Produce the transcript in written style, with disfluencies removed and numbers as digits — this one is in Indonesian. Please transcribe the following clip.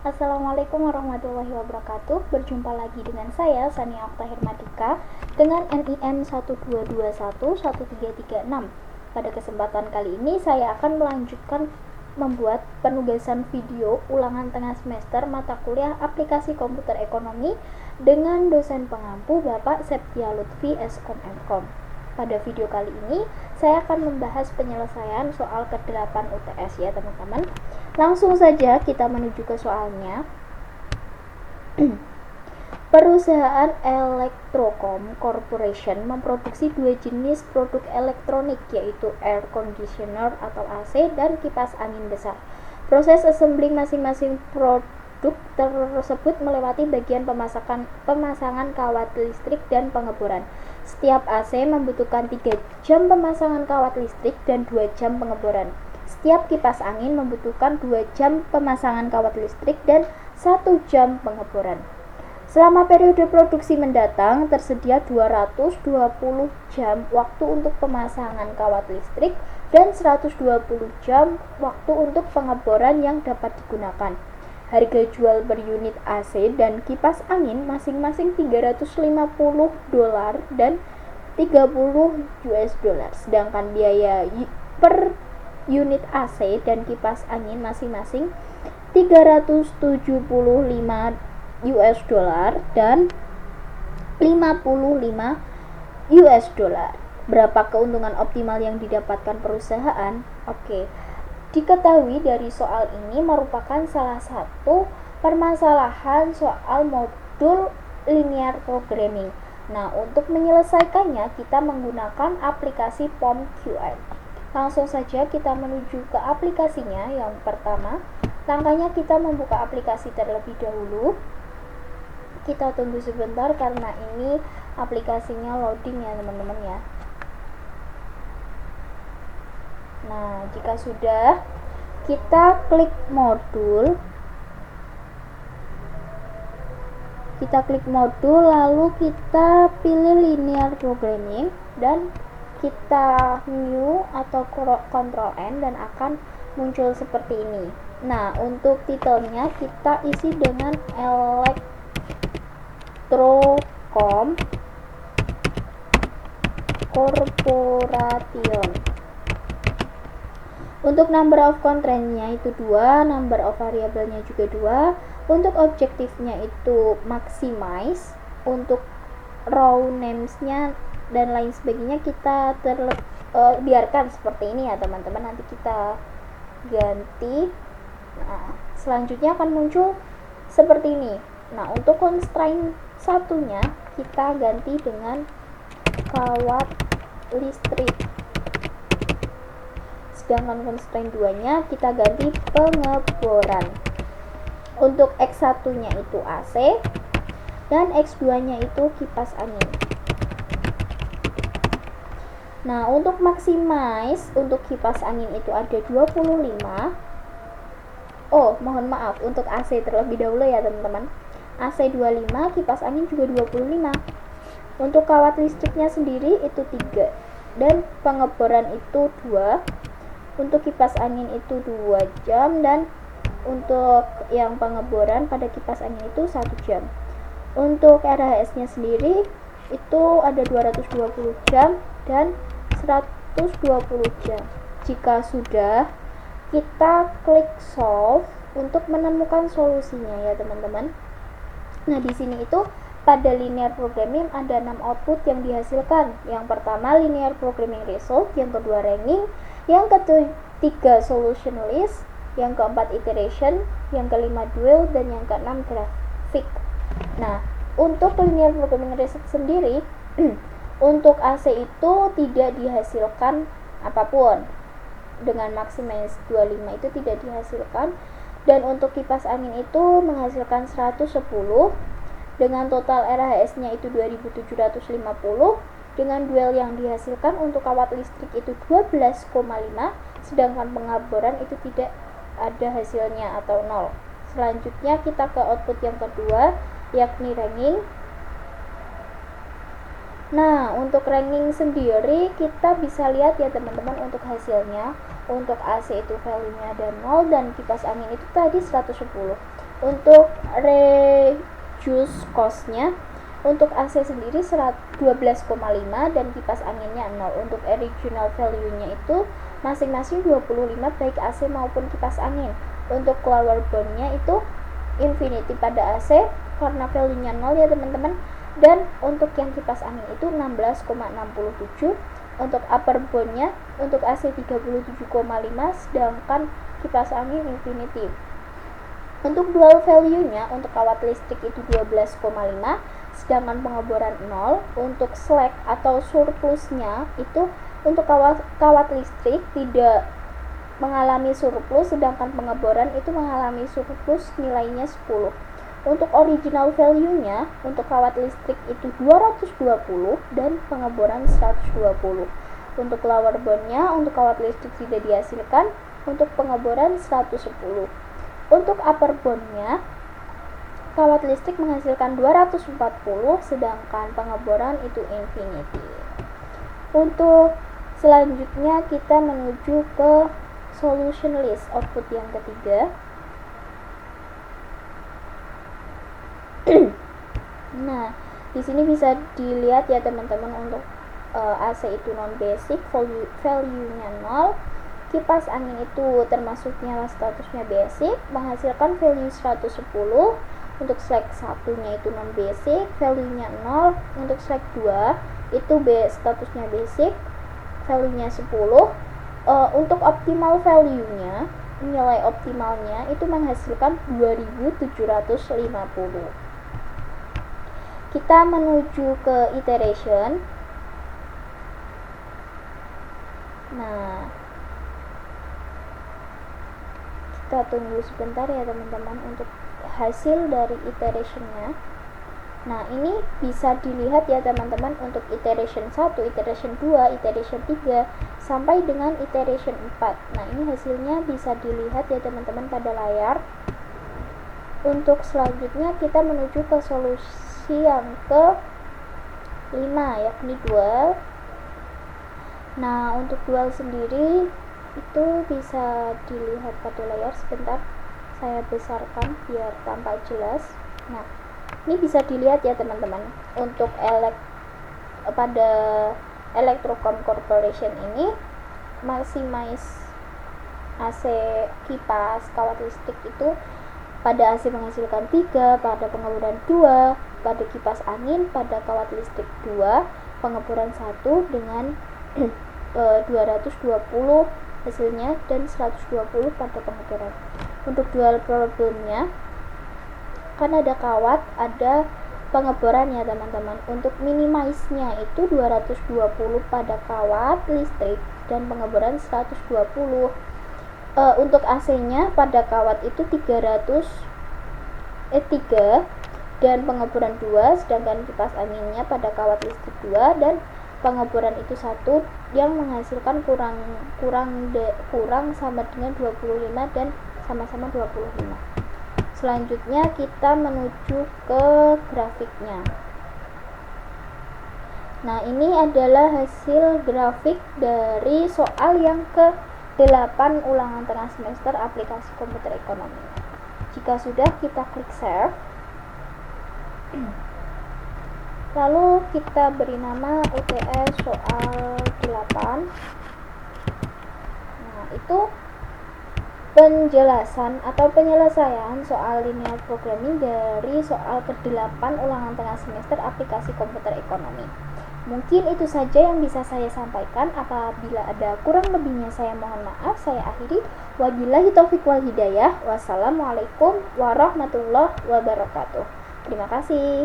Assalamualaikum warahmatullahi wabarakatuh. Berjumpa lagi dengan saya Sania Oktahirmadika dengan NIM 122113336. Pada kesempatan kali ini saya akan melanjutkan membuat penugasan video ulangan tengah semester mata kuliah aplikasi komputer ekonomi dengan dosen pengampu Bapak Septia Lutfi Skom Mkom. Pada video kali ini saya akan membahas penyelesaian soal ke-8 UTS ya teman-teman. Langsung saja kita menuju ke soalnya. Perusahaan Electrocom Corporation memproduksi dua jenis produk elektronik, yaitu air conditioner atau AC dan kipas angin besar. Proses assembling masing-masing produk tersebut melewati bagian pemasangan kawat listrik dan pengeboran. Setiap AC membutuhkan 3 jam pemasangan kawat listrik dan 2 jam pengeboran. Setiap kipas angin membutuhkan 2 jam pemasangan kawat listrik dan 1 jam pengeboran. Selama periode produksi mendatang, tersedia 220 jam waktu untuk pemasangan kawat listrik dan 120 jam waktu untuk pengeboran yang dapat digunakan. Harga jual per unit AC dan kipas angin masing-masing $350 dan $30. Sedangkan biaya per unit AC dan kipas angin masing-masing $375 dan $55. Berapa keuntungan optimal yang didapatkan perusahaan? Oke. Diketahui dari soal ini merupakan salah satu permasalahan soal modul linear programming. Nah, untuk menyelesaikannya kita menggunakan aplikasi POM-QM. Langsung saja kita menuju ke aplikasinya. Yang pertama, langkahnya kita membuka aplikasi terlebih dahulu. Kita tunggu sebentar karena ini aplikasinya loading ya teman-teman ya. Nah, jika sudah, kita klik modul. Lalu kita pilih linear programming dan kita new atau Ctrl N dan akan muncul seperti ini. Nah, untuk titelnya kita isi dengan Electrocom Corporation. Untuk number of constraint-nya itu 2, number of variable-nya juga 2. Untuk objektifnya itu maximize. Untuk row names-nya dan lain sebagainya kita biarkan seperti ini ya teman-teman. Nanti kita ganti. Nah, selanjutnya akan muncul seperti ini. Nah, untuk constraint satunya kita ganti dengan kawat listrik. Sedangkan constraint 2-nya kita ganti pengeboran. Untuk X1-nya itu AC dan X2-nya itu kipas angin. Nah, untuk maximize untuk kipas angin itu ada 25. Oh, mohon maaf, untuk AC terlebih dahulu ya teman-teman. AC 25, kipas angin juga 25. Untuk kawat listriknya sendiri itu 3 dan pengeboran itu 2. Untuk kipas angin itu 2 jam dan untuk yang pengeboran pada kipas angin itu 1 jam. Untuk RHS-nya sendiri itu ada 220 jam dan 120 jam. Jika sudah, kita klik solve untuk menemukan solusinya ya teman-teman. Nah, di sini itu pada linear programming ada 6 output yang dihasilkan. Yang pertama linear programming result, yang kedua ranking, yang ketiga solution list, yang keempat iteration, yang kelima dual, dan yang keenam grafik. Nah, untuk linear programming result sendiri untuk AC itu tidak dihasilkan apapun. Dengan maximize 25 itu tidak dihasilkan. Dan untuk kipas angin itu menghasilkan 110 dengan total RHS-nya itu 2750. Dengan duel yang dihasilkan untuk kawat listrik itu 12,5, sedangkan pengeboran itu tidak ada hasilnya atau 0. Selanjutnya kita ke output yang kedua, yakni ranking. Nah, untuk ranking sendiri kita bisa lihat ya teman-teman untuk hasilnya. Untuk AC itu value-nya ada 0 dan kipas angin itu tadi 110. Untuk reduce cost-nya, untuk AC sendiri 12,5 dan kipas anginnya 0. Untuk original value-nya itu masing-masing 25 baik AC maupun kipas angin. Untuk lower bound-nya itu infinity pada AC karena value-nya 0 ya teman-teman. Dan untuk yang kipas angin itu 16,67. Untuk upper bound-nya untuk AC 37,5 sedangkan kipas angin infinity. Untuk dual value-nya untuk kawat listrik itu 12,5 sedangkan pengeboran 0. Untuk slack atau surplusnya itu untuk kawat listrik tidak mengalami surplus sedangkan pengeboran itu mengalami surplus nilainya 10. Untuk original value-nya untuk kawat listrik itu 220 dan pengeboran 120. Untuk lower bound-nya untuk kawat listrik tidak dihasilkan, untuk pengeboran 110. Untuk upper bound-nya kawat listrik menghasilkan 240 sedangkan pengeboran itu infinity. Untuk selanjutnya kita menuju ke solution list output yang ketiga. Nah, di sini bisa dilihat ya teman-teman untuk AC itu non basic, value-nya 0. Kipas angin itu termasuknya statusnya basic, menghasilkan value 110. Untuk slack 1-nya itu non basic, value-nya 0. Untuk slack 2 itu statusnya basic, value-nya 10. Untuk optimal value-nya, nilai optimalnya itu menghasilkan 2750. Kita menuju ke iteration. Nah, kita tunggu sebentar ya teman-teman untuk hasil dari iterationnya. Nah, ini bisa dilihat ya teman-teman untuk iteration 1, iteration 2, iteration 3 sampai dengan iteration 4. Nah, ini hasilnya bisa dilihat ya teman-teman pada layar. Untuk selanjutnya kita menuju ke solusi yang ke-5 yakni dual. Nah, untuk dual sendiri itu bisa dilihat pada layar. Sebentar saya besarkan biar tampak jelas. Nah, ini bisa dilihat ya teman-teman. Untuk pada Electrocom Corporation ini maximize AC kipas kawat listrik itu pada AC menghasilkan 3, pada pengeboran 2, pada kipas angin, pada kawat listrik 2, pengeboran 1 dengan 220 hasilnya dan 120 pada pengeboran. Untuk dual problemnya kan ada kawat, ada pengeboran ya teman-teman. Untuk minimize-nya itu 220 pada kawat listrik dan pengeboran 120. Untuk AC-nya pada kawat itu 3 dan pengeboran 2, sedangkan kipas anginnya pada kawat listrik 2 dan pengeboran itu 1 yang menghasilkan kurang sama dengan 25 dan sama-sama 25. Selanjutnya kita menuju ke grafiknya. Nah, ini adalah hasil grafik dari soal yang ke-8 ulangan tengah semester aplikasi komputer ekonomi. Jika sudah, kita klik save. Lalu kita beri nama UTS soal 8. Nah, itu penjelasan atau penyelesaian soal linear programming dari soal ke-8 ulangan tengah semester aplikasi komputer ekonomi. Mungkin itu saja yang bisa saya sampaikan. Apabila ada kurang lebihnya saya mohon maaf. Saya akhiri. Wabillahi taufiq wal hidayah. Wassalamualaikum warahmatullahi wabarakatuh. Terima kasih.